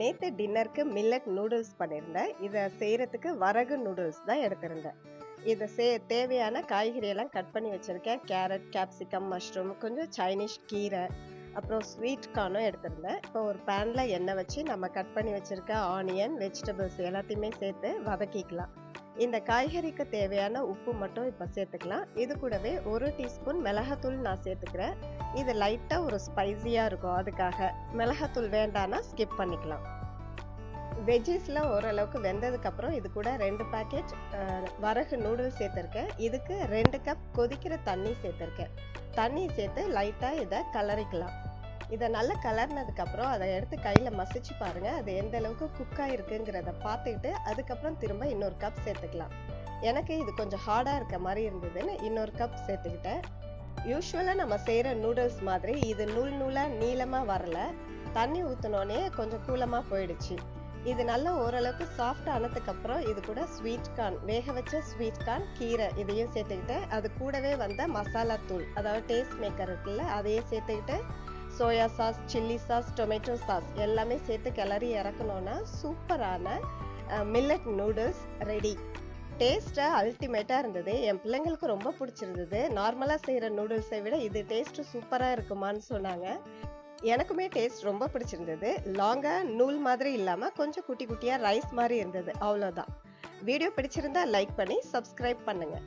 நேத்து டின்னருக்கு millet noodles பண்ணியிருந்தேன். இத செய்றதுக்கு வரகு நூடுல்ஸ் தான் எடுத்திருந்தேன். இத தேவையான காய்கறி எல்லாம் கட் பண்ணி வச்சிருக்கேன். கேரட், கேப்சிகம், மஷ்ரூம், கொஞ்சம் சைனீஸ் கீரை, அப்புறம் ஸ்வீட் கார்னும் எடுத்திருந்தேன். இப்போ ஒரு பேன்ல எண்ணெய் வச்சு நம்ம கட் பண்ணி வச்சிருக்க ஆனியன், வெஜிடபிள்ஸ் எல்லாத்தையுமே சேர்த்து வதக்கிக்கலாம். இந்த காய்கறிக்கு தேவையான உப்பு மட்டும் இப்ப சேர்த்துக்கலாம். இது கூடவே 1 டீஸ்பூன் மிளகாத்தூள் நான் சேர்த்துக்கிறேன். இது லைட்டா ஒரு ஸ்பைசியா இருக்கும். அதுக்காக மிளகாத்தூள் வேண்டான்னா ஸ்கிப் பண்ணிக்கலாம். வெஜ்ஜீஸ்லாம் ஓரளவுக்கு வெந்ததுக்கு அப்புறம் இது கூட 2 பாக்கெட் வரகு நூடுல்ஸ் சேர்த்துருக்கேன். இதுக்கு 2 கப் கொதிக்கிற தண்ணி சேர்த்துருக்கேன். தண்ணி சேர்த்து லைட்டா இத கலரிக்கலாம். இத நல்லா கலர்னதுக்கு அப்புறம் அத எடுத்து கையில மசிச்சு பாருங்க. அது எந்த அளவுக்கு குக் ஆயிருக்குங்கிறத பார்த்துக்கிட்டு அதுக்கப்புறம் திரும்ப இன்னொரு கப் சேர்த்துக்கலாம். எனக்கு இது கொஞ்சம் ஹார்டா இருக்க மாரி இருந்ததுன்னு இன்னொரு கப் சேர்த்துக்கிட்டேன். யூசுவலா நம்ம செய்யற நூடுல்ஸ் மாதிரி இது நூல் நூலா நீளமா வரல. தண்ணி ஊத்துனோனே கொஞ்சம் கூலமா போயிடுச்சு. இது நல்லா ஓரளவுக்கு சாஃப்ட் ஆனதுக்கு அப்புறம் இது கூட ஸ்வீட் கார்ன், வேக வச்ச ஸ்வீட் கார்ன், கீரை இதையும் சேர்த்துக்கிட்டேன். அது கூடவே வந்த மசாலா தூள், அதாவது டேஸ்ட் மேக்கர் இருக்குல்ல, அதையும் சேர்த்துக்கிட்டு soya sauce, chilli sauce, tomato sauce எல்லாமே சேர்த்து கிளறி இறக்கணும்னா சூப்பரான மில்லட் நூடுல்ஸ் ரெடி. டேஸ்ட்டா அல்டிமேட்டா இருந்தது. என் பிள்ளைங்களுக்கு ரொம்ப பிடிச்சிருந்தது. நார்மலா செய்யற நூடுல்ஸை விட இது டேஸ்ட் சூப்பரா இருக்குமான்னு சொன்னாங்க. எனக்குமே டேஸ்ட் ரொம்ப பிடிச்சிருந்தது. லாங்கா நூல் மாதிரி இல்லாம கொஞ்சம் குட்டி குட்டியா ரைஸ் மாதிரி இருந்தது. அவ்வளோதான். வீடியோ பிடிச்சிருந்தா லைக் பண்ணி சப்ஸ்கிரைப் பண்ணுங்க.